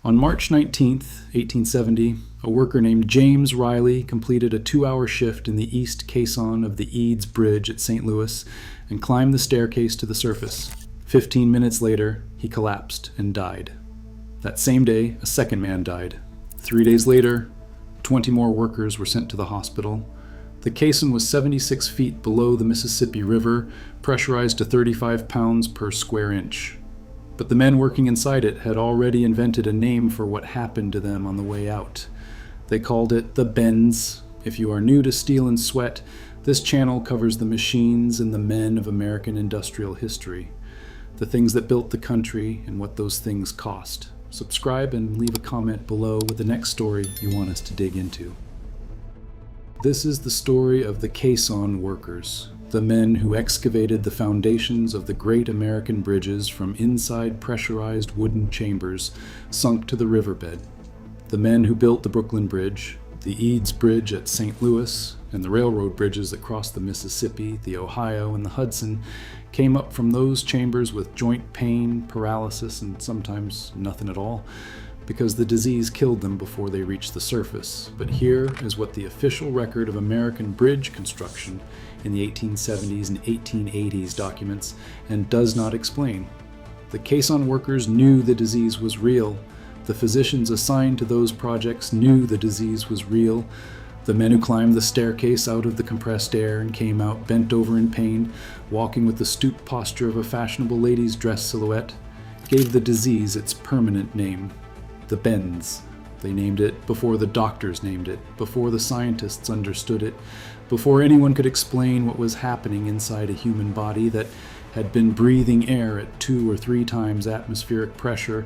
On March 19th, 1870, a worker named James Riley completed a 2-hour shift in the east caisson of the Eads Bridge at St. Louis and climbed the staircase to the surface. 15 minutes later, he collapsed and died. That same day, a second man died. 3 days later, 20 more workers were sent to the hospital. The caisson was 76 feet below the Mississippi River, pressurized to 35 pounds per square inch. But the men working inside it had already invented a name for what happened to them on the way out. They called it the bends. If you are new to Steel and Sweat, this channel covers the machines and the men of American industrial history, the things that built the country and what those things cost. Subscribe and leave a comment below with the next story you want us to dig into. This is the story of the Caisson workers, the men who excavated the foundations of the great American bridges from inside pressurized wooden chambers sunk to the riverbed. The men who built the Brooklyn Bridge, the Eads Bridge at St. Louis, and the railroad bridges that crossed the Mississippi, the Ohio, and the Hudson came up from those chambers with joint pain, paralysis, and sometimes nothing at all, because the disease killed them before they reached the surface. But here is what the official record of American bridge construction in the 1870s and 1880s documents and does not explain. The caisson workers knew the disease was real. The physicians assigned to those projects knew the disease was real. The men who climbed the staircase out of the compressed air and came out bent over in pain, walking with the stooped posture of a fashionable lady's dress silhouette, gave the disease its permanent name, the bends. They named it before the doctors named it, before the scientists understood it, before anyone could explain what was happening inside a human body that had been breathing air at 2 or 3 times atmospheric pressure,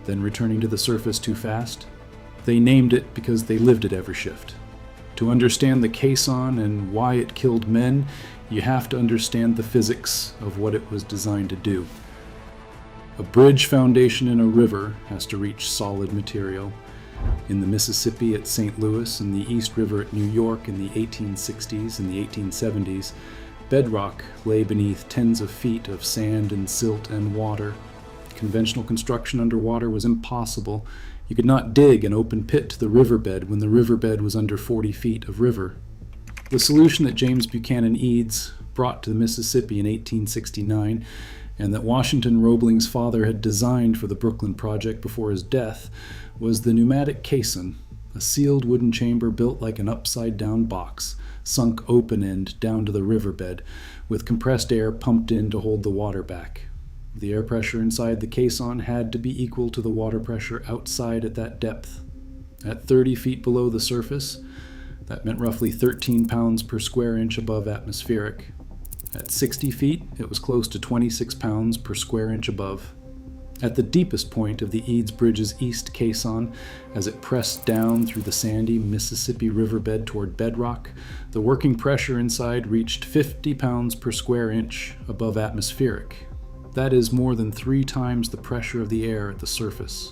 then returning to the surface too fast. They named it because they lived it every shift. To understand the caisson and why it killed men, you have to understand the physics of what it was designed to do. A bridge foundation in a river has to reach solid material. In the Mississippi at St. Louis and the East River at New York in the 1860s and the 1870s, bedrock lay beneath tens of feet of sand and silt and water. Conventional construction underwater was impossible. You could not dig an open pit to the riverbed when the riverbed was under 40 feet of river. The solution that James Buchanan Eads brought to the Mississippi in 1869, and that Washington Roebling's father had designed for the Brooklyn project before his death, was the pneumatic caisson, a sealed wooden chamber built like an upside-down box, sunk open-end down to the riverbed, with compressed air pumped in to hold the water back. The air pressure inside the caisson had to be equal to the water pressure outside at that depth. At 30 feet below the surface, that meant roughly 13 pounds per square inch above atmospheric. At 60 feet, it was close to 26 pounds per square inch above. At the deepest point of the Eads Bridge's east caisson, as it pressed down through the sandy Mississippi riverbed toward bedrock, the working pressure inside reached 50 pounds per square inch above atmospheric. That is more than 3 times the pressure of the air at the surface.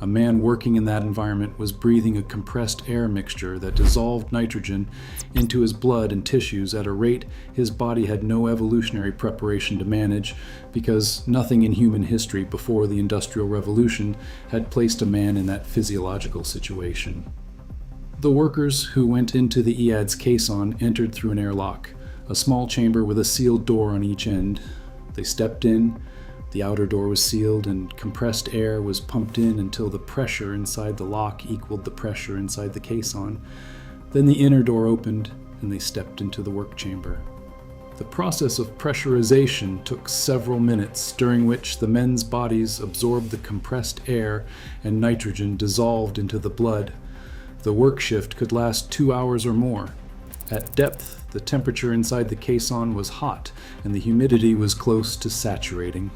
A man working in that environment was breathing a compressed air mixture that dissolved nitrogen into his blood and tissues at a rate his body had no evolutionary preparation to manage, because nothing in human history before the Industrial Revolution had placed a man in that physiological situation. The workers who went into the Eads caisson entered through an airlock, a small chamber with a sealed door on each end. They stepped in. The outer door was sealed and compressed air was pumped in until the pressure inside the lock equaled the pressure inside the caisson. Then the inner door opened and they stepped into the work chamber. The process of pressurization took several minutes, during which the men's bodies absorbed the compressed air and nitrogen dissolved into the blood. The work shift could last 2 hours or more. At depth, the temperature inside the caisson was hot, and the humidity was close to saturating.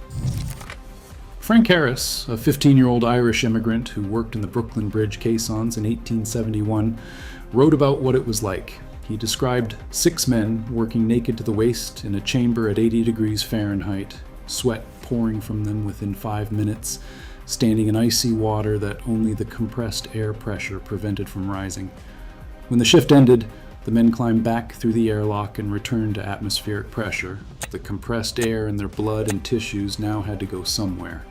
Frank Harris, a 15-year-old Irish immigrant who worked in the Brooklyn Bridge caissons in 1871, wrote about what it was like. He described 6 men working naked to the waist in a chamber at 80 degrees Fahrenheit, sweat pouring from them within 5 minutes, standing in icy water that only the compressed air pressure prevented from rising. When the shift ended, the men climbed back through the airlock and returned to atmospheric pressure. The compressed air in their blood and tissues now had to go somewhere.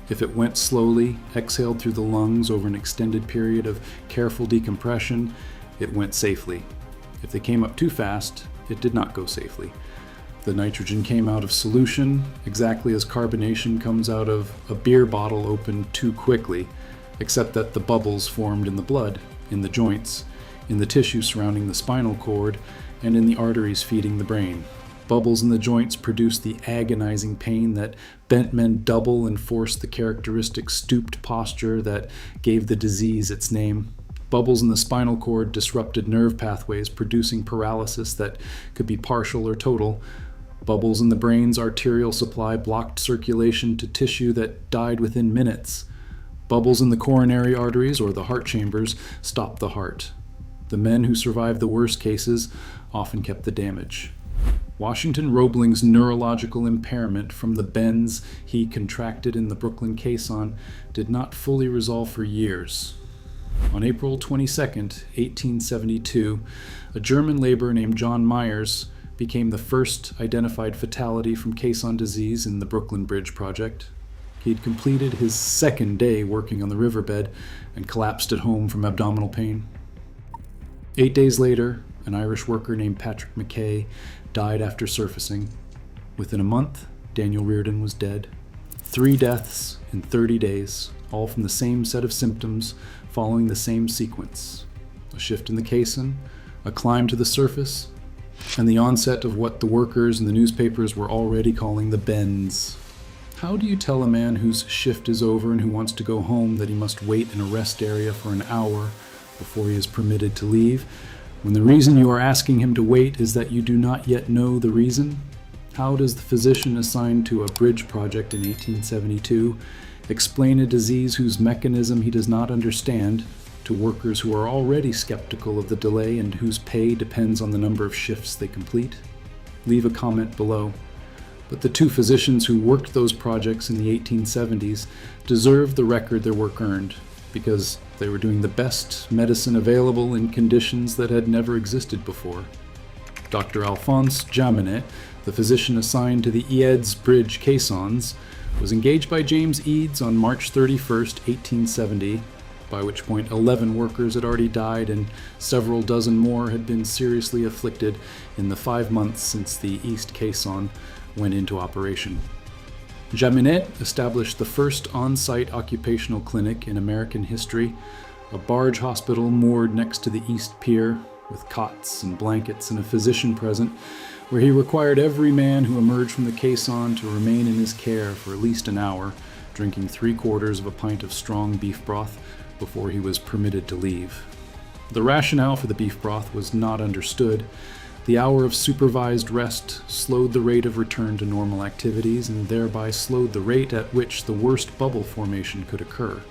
If it went slowly, exhaled through the lungs over an extended period of careful decompression, it went safely. If they came up too fast, it did not go safely. The nitrogen came out of solution, exactly as carbonation comes out of a beer bottle opened too quickly, except that the bubbles formed in the blood, in the joints, in the tissue surrounding the spinal cord, and in the arteries feeding the brain. Bubbles in the joints produced the agonizing pain that bent men double and forced the characteristic stooped posture that gave the disease its name. Bubbles in the spinal cord disrupted nerve pathways, producing paralysis that could be partial or total. Bubbles in the brain's arterial supply blocked circulation to tissue that died within minutes. Bubbles in the coronary arteries, or the heart chambers, stopped the heart. The men who survived the worst cases often kept the damage. Washington Roebling's neurological impairment from the bends he contracted in the Brooklyn Caisson did not fully resolve for years. On April 22, 1872, a German laborer named John Myers became the first identified fatality from caisson disease in the Brooklyn Bridge project. He'd completed his second day working on the riverbed and collapsed at home from abdominal pain. 8 days later, an Irish worker named Patrick McKay died after surfacing. Within a month, Daniel Reardon was dead. 3 deaths in 30 days, all from the same set of symptoms, following the same sequence: a shift in the caisson, a climb to the surface, and the onset of what the workers and the newspapers were already calling the bends. How do you tell a man whose shift is over and who wants to go home that he must wait in a rest area for an hour before he is permitted to leave, when the reason you are asking him to wait is that you do not yet know the reason? How does the physician assigned to a bridge project in 1872 explain a disease whose mechanism he does not understand to workers who are already skeptical of the delay and whose pay depends on the number of shifts they complete? Leave a comment below. But the 2 physicians who worked those projects in the 1870s deserve the record their work earned, because they were doing the best medicine available in conditions that had never existed before. Dr. Alphonse Jaminet, the physician assigned to the Eads Bridge caissons, was engaged by James Eads on March 31, 1870, by which point 11 workers had already died and several dozen more had been seriously afflicted in the 5 months since the East Caisson went into operation. Jaminet established the first on-site occupational clinic in American history, a barge hospital moored next to the East Pier, with cots and blankets and a physician present, where he required every man who emerged from the caisson to remain in his care for at least an hour, drinking 3/4 of a pint of strong beef broth before he was permitted to leave. The rationale for the beef broth was not understood. The hour of supervised rest slowed the rate of return to normal activities and thereby slowed the rate at which the worst bubble formation could occur.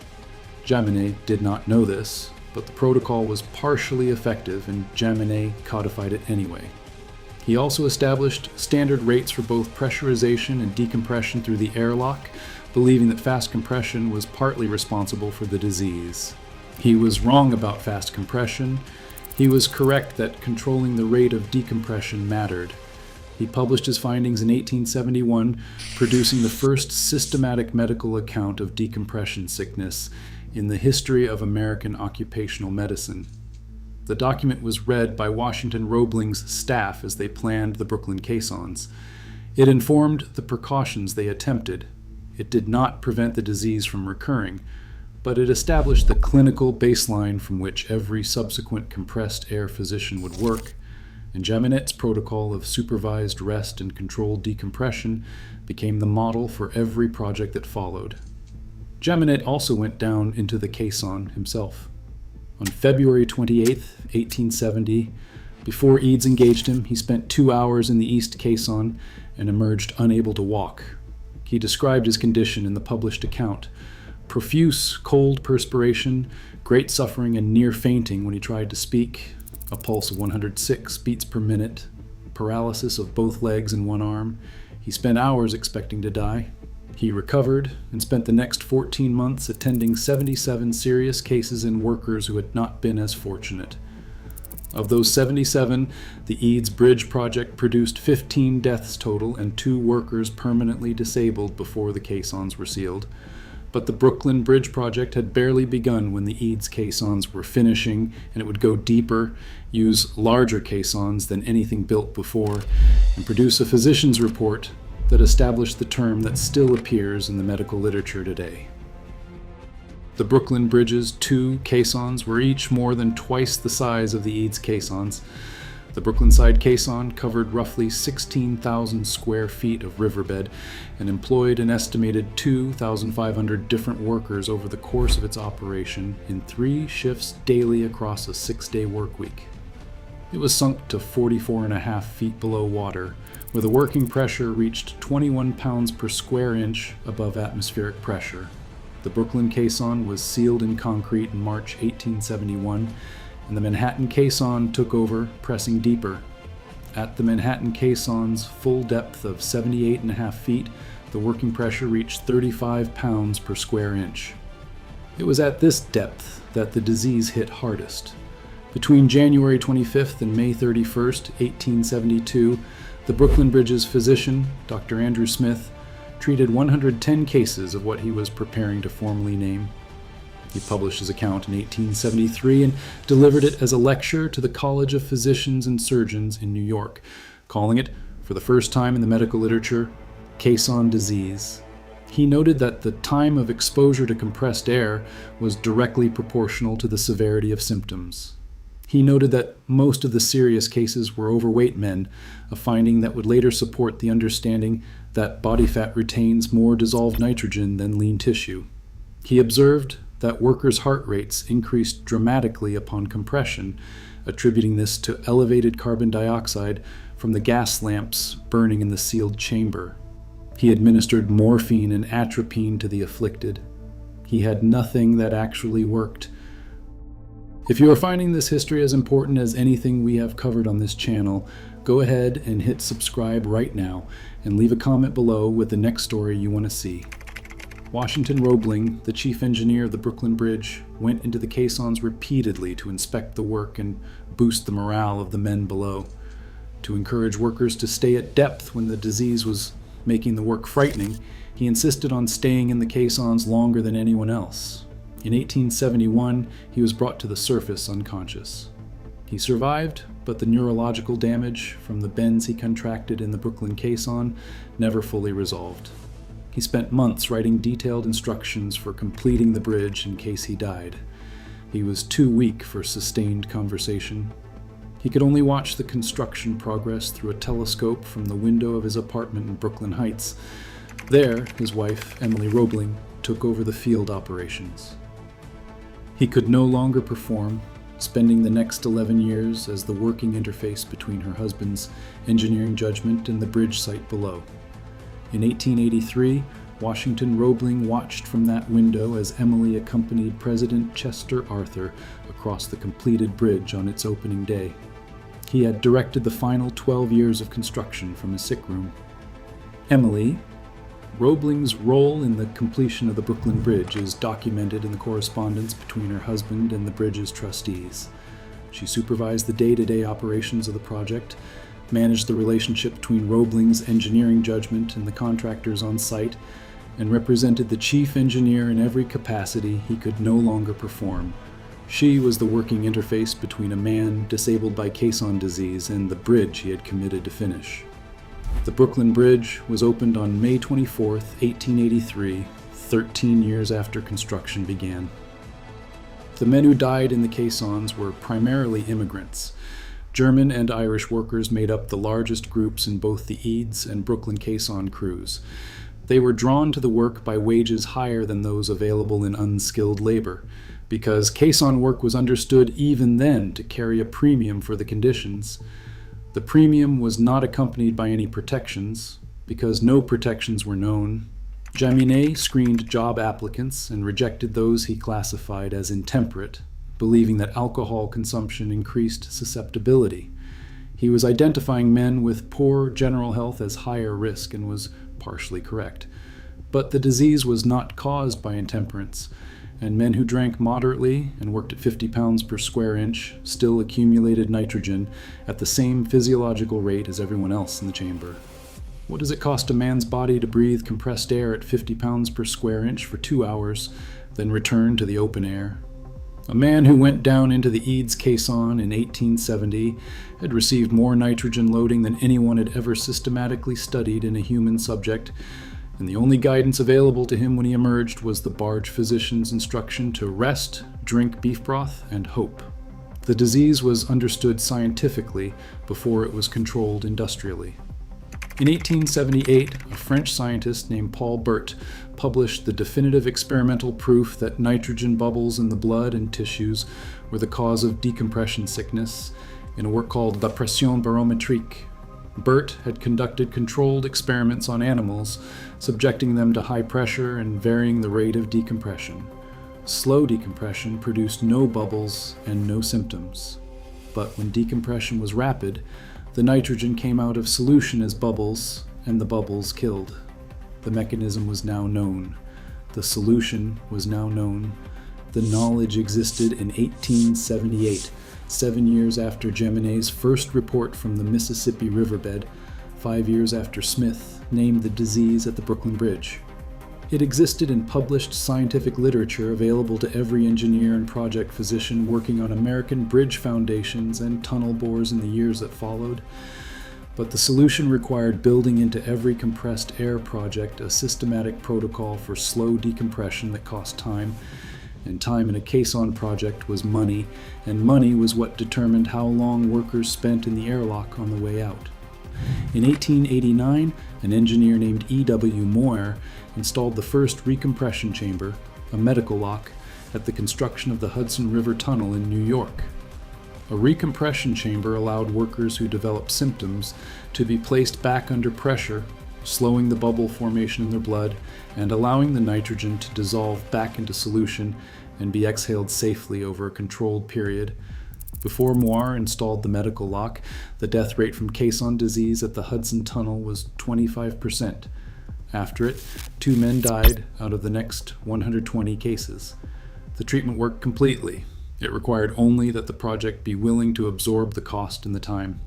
Jaminet did not know this, but the protocol was partially effective and Jaminet codified it anyway. He also established standard rates for both pressurization and decompression through the airlock, believing that fast compression was partly responsible for the disease. He was wrong about fast compression. He was correct that controlling the rate of decompression mattered. He published his findings in 1871, producing the first systematic medical account of decompression sickness in the history of American occupational medicine. The document was read by Washington Roebling's staff as they planned the Brooklyn caissons. It informed the precautions they attempted. It did not prevent the disease from recurring, but it established the clinical baseline from which every subsequent compressed air physician would work, and Jaminet's protocol of supervised rest and controlled decompression became the model for every project that followed. Jaminet also went down into the caisson himself. On February 28, 1870, before Eads engaged him, he spent 2 hours in the East Caisson and emerged unable to walk. He described his condition in the published account: profuse cold perspiration, great suffering and near fainting when he tried to speak, a pulse of 106 beats per minute, paralysis of both legs and one arm. He spent hours expecting to die. He recovered and spent the next 14 months attending 77 serious cases in workers who had not been as fortunate. Of those 77, the Eads Bridge project produced 15 deaths total and 2 workers permanently disabled before the caissons were sealed. But the Brooklyn Bridge project had barely begun when the Eads caissons were finishing, and it would go deeper, use larger caissons than anything built before, and produce a physician's report that established the term that still appears in the medical literature today. The Brooklyn Bridge's 2 caissons were each more than twice the size of the Eads caissons. The Brooklyn side caisson covered roughly 16,000 square feet of riverbed and employed an estimated 2,500 different workers over the course of its operation in 3 shifts daily across a 6-day work week. It was sunk to 44.5 feet below water, where the working pressure reached 21 pounds per square inch above atmospheric pressure. The Brooklyn caisson was sealed in concrete in March 1871, and the Manhattan caisson took over, pressing deeper. At the Manhattan caisson's full depth of 78.5 feet, the working pressure reached 35 pounds per square inch. It was at this depth that the disease hit hardest. Between January 25th and May 31st, 1872, the Brooklyn Bridge's physician, Dr. Andrew Smith, treated 110 cases of what he was preparing to formally name. He published his account in 1873 and delivered it as a lecture to the College of Physicians and Surgeons in New York, calling it, for the first time in the medical literature, caisson disease. He noted that the time of exposure to compressed air was directly proportional to the severity of symptoms. He noted that most of the serious cases were overweight men, a finding that would later support the understanding that body fat retains more dissolved nitrogen than lean tissue. He observed that workers' heart rates increased dramatically upon compression, attributing this to elevated carbon dioxide from the gas lamps burning in the sealed chamber. He administered morphine and atropine to the afflicted. He had nothing that actually worked. If you are finding this history as important as anything we have covered on this channel, go ahead and hit subscribe right now and leave a comment below with the next story you want to see. Washington Roebling, the chief engineer of the Brooklyn Bridge, went into the caissons repeatedly to inspect the work and boost the morale of the men below. To encourage workers to stay at depth when the disease was making the work frightening, he insisted on staying in the caissons longer than anyone else. In 1871, he was brought to the surface unconscious. He survived, but the neurological damage from the bends he contracted in the Brooklyn caisson never fully resolved. He spent months writing detailed instructions for completing the bridge in case he died. He was too weak for sustained conversation. He could only watch the construction progress through a telescope from the window of his apartment in Brooklyn Heights. There, his wife, Emily Roebling, took over the field operations. He could no longer perform, spending the next 11 years as the working interface between her husband's engineering judgment and the bridge site below. In 1883, Washington Roebling watched from that window as Emily accompanied President Chester Arthur across the completed bridge on its opening day. He had directed the final 12 years of construction from his sick room. Emily, Roebling's role in the completion of the Brooklyn Bridge is documented in the correspondence between her husband and the bridge's trustees. She supervised the day-to-day operations of the project, managed the relationship between Roebling's engineering judgment and the contractors on site, and represented the chief engineer in every capacity he could no longer perform. She was the working interface between a man disabled by caisson disease and the bridge he had committed to finish. The Brooklyn Bridge was opened on May 24, 1883, 13 years after construction began. The men who died in the caissons were primarily immigrants. German and Irish workers made up the largest groups in both the Eads and Brooklyn caisson crews. They were drawn to the work by wages higher than those available in unskilled labor, because caisson work was understood even then to carry a premium for the conditions. The premium was not accompanied by any protections, because no protections were known. Jaminet screened job applicants and rejected those he classified as intemperate, believing that alcohol consumption increased susceptibility. He was identifying men with poor general health as higher risk and was partially correct. But the disease was not caused by intemperance, and men who drank moderately and worked at 50 pounds per square inch still accumulated nitrogen at the same physiological rate as everyone else in the chamber. What does it cost a man's body to breathe compressed air at 50 pounds per square inch for 2 hours, then return to the open air? A man who went down into the Eads Caisson in 1870 had received more nitrogen loading than anyone had ever systematically studied in a human subject, and the only guidance available to him when he emerged was the barge physician's instruction to rest, drink beef broth, and hope. The disease was understood scientifically before it was controlled industrially. In 1878, a French scientist named Paul Bert published the definitive experimental proof that nitrogen bubbles in the blood and tissues were the cause of decompression sickness in a work called La Pression Barométrique. Bert had conducted controlled experiments on animals, subjecting them to high pressure and varying the rate of decompression. Slow decompression produced no bubbles and no symptoms. But when decompression was rapid, the nitrogen came out of solution as bubbles, and the bubbles killed. The mechanism was now known. The solution was now known. The knowledge existed in 1878, 7 years after Jaminet's first report from the Mississippi riverbed, 5 years after Smith named the disease at the Brooklyn Bridge. It existed in published scientific literature available to every engineer and project physician working on American bridge foundations and tunnel bores in the years that followed. But the solution required building into every compressed air project a systematic protocol for slow decompression that cost time, and time in a caisson project was money, and money was what determined how long workers spent in the airlock on the way out. In 1889, an engineer named E.W. Moyer installed the first recompression chamber, a medical lock, at the construction of the Hudson River Tunnel in New York. A recompression chamber allowed workers who developed symptoms to be placed back under pressure, slowing the bubble formation in their blood and allowing the nitrogen to dissolve back into solution and be exhaled safely over a controlled period. Before Moir installed the medical lock, the death rate from caisson disease at the Hudson Tunnel was 25%. After it, 2 men died out of the next 120 cases. The treatment worked completely. It required only that the project be willing to absorb the cost and the time.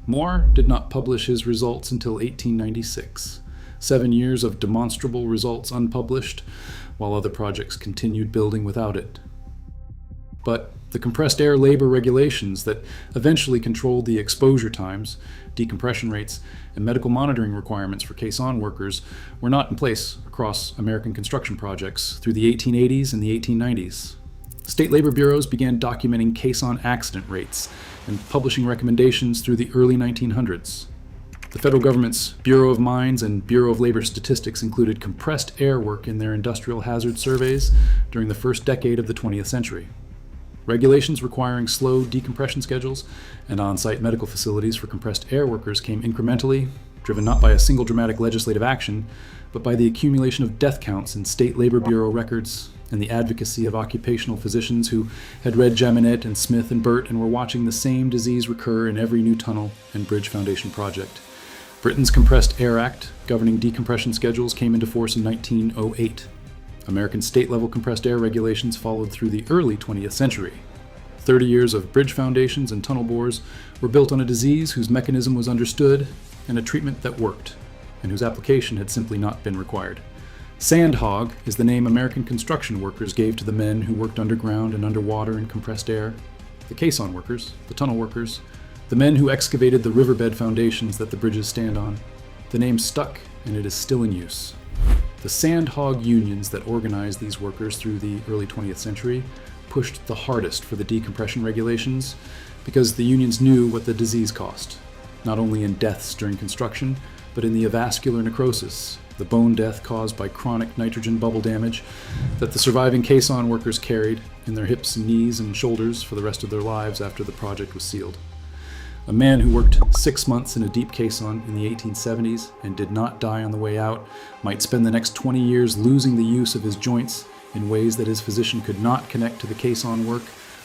Moore did not publish his results until 1896, 7 years of demonstrable results unpublished, while other projects continued building without it. But the compressed air labor regulations that eventually controlled the exposure times, decompression rates, and medical monitoring requirements for caisson workers were not in place across American construction projects through the 1880s and the 1890s. State labor bureaus began documenting caisson accident rates and publishing recommendations through the early 1900s. The federal government's Bureau of Mines and Bureau of Labor Statistics included compressed air work in their industrial hazard surveys during the first decade of the 20th century. Regulations requiring slow decompression schedules and on-site medical facilities for compressed air workers came incrementally, driven not by a single dramatic legislative action, but by the accumulation of death counts in state labor bureau records and the advocacy of occupational physicians who had read Jaminet and Smith and Burt and were watching the same disease recur in every new tunnel and bridge foundation project. Britain's Compressed Air Act, governing decompression schedules, came into force in 1908. American state-level compressed air regulations followed through the early 20th century. 30 years of bridge foundations and tunnel bores were built on a disease whose mechanism was understood and a treatment that worked, and whose application had simply not been required. Sandhog is the name American construction workers gave to the men who worked underground and underwater in compressed air. The caisson workers, the tunnel workers, the men who excavated the riverbed foundations that the bridges stand on. The name stuck, and it is still in use. The sandhog unions that organized these workers through the early 20th century pushed the hardest for the decompression regulations because the unions knew what the disease cost, not only in deaths during construction, but in the avascular necrosis, the bone death caused by chronic nitrogen bubble damage that the surviving caisson workers carried in their hips and knees and shoulders for the rest of their lives after the project was sealed. A man who worked 6 months in a deep caisson in the 1870s and did not die on the way out might spend the next 20 years losing the use of his joints in ways that his physician could not connect to the caisson work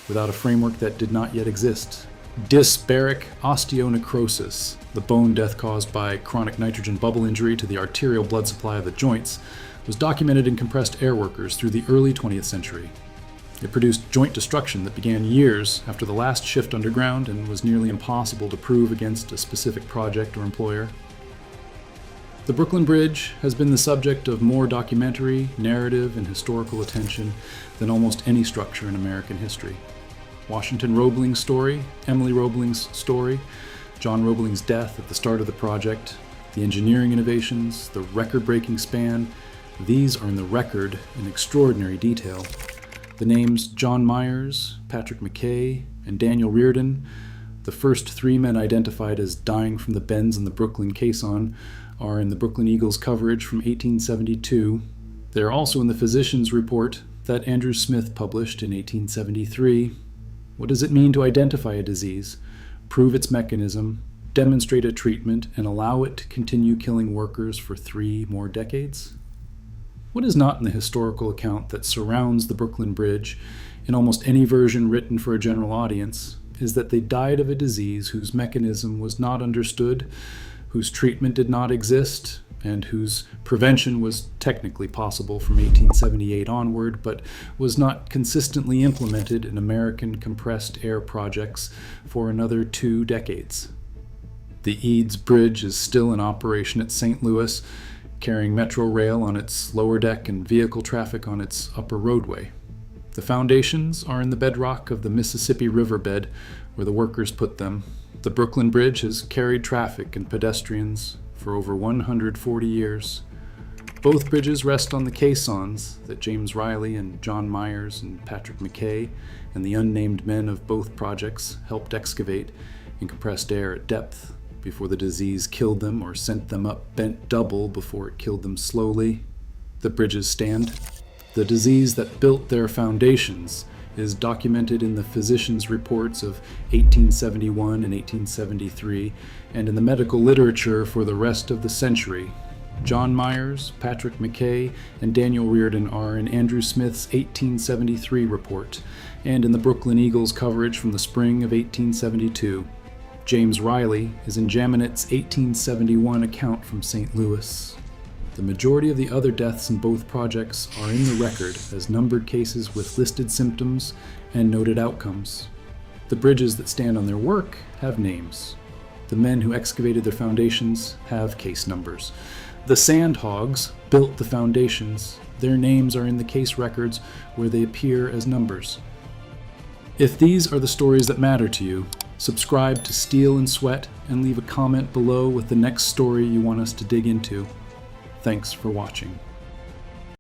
without a framework that did not yet exist. Dysbaric osteonecrosis, the bone death caused by chronic nitrogen bubble injury to the arterial blood supply of the joints, was documented in compressed air workers through the early 20th century. It produced joint destruction that began years after the last shift underground and was nearly impossible to prove against a specific project or employer. The Brooklyn Bridge has been the subject of more documentary, narrative, and historical attention than almost any structure in American history. Washington Roebling's story, Emily Roebling's story, John Roebling's death at the start of the project, the engineering innovations, the record-breaking span, these are in the record in extraordinary detail. The names John Myers, Patrick McKay, and Daniel Reardon, the first three men identified as dying from the bends in the Brooklyn Caisson, are in the Brooklyn Eagle's coverage from 1872. They are also in the physician's report that Andrew Smith published in 1873. What does it mean to identify a disease, prove its mechanism, demonstrate a treatment, and allow it to continue killing workers for 3 more decades? What is not in the historical account that surrounds the Brooklyn Bridge, in almost any version written for a general audience, is that they died of a disease whose mechanism was not understood, whose treatment did not exist, and whose prevention was technically possible from 1878 onward, but was not consistently implemented in American compressed air projects for another 2 decades. The Eads Bridge is still in operation at St. Louis, carrying metro rail on its lower deck and vehicle traffic on its upper roadway. The foundations are in the bedrock of the Mississippi riverbed, where the workers put them. The Brooklyn Bridge has carried traffic and pedestrians for over 140 years. Both bridges rest on the caissons that James Riley and John Myers and Patrick McKay and the unnamed men of both projects helped excavate in compressed air at depth before the disease killed them or sent them up bent double before it killed them slowly. The bridges stand. The disease that built their foundations is documented in the physicians' reports of 1871 and 1873, and in the medical literature for the rest of the century. John Myers, Patrick McKay, and Daniel Reardon are in Andrew Smith's 1873 report, and in the Brooklyn Eagle's coverage from the spring of 1872. James Riley is in Jaminet's 1871 account from St. Louis. The majority of the other deaths in both projects are in the record as numbered cases with listed symptoms and noted outcomes. The bridges that stand on their work have names. The men who excavated their foundations have case numbers. The sandhogs built the foundations. Their names are in the case records where they appear as numbers. If these are the stories that matter to you, subscribe to Steel and Sweat and leave a comment below with the next story you want us to dig into. Thanks for watching.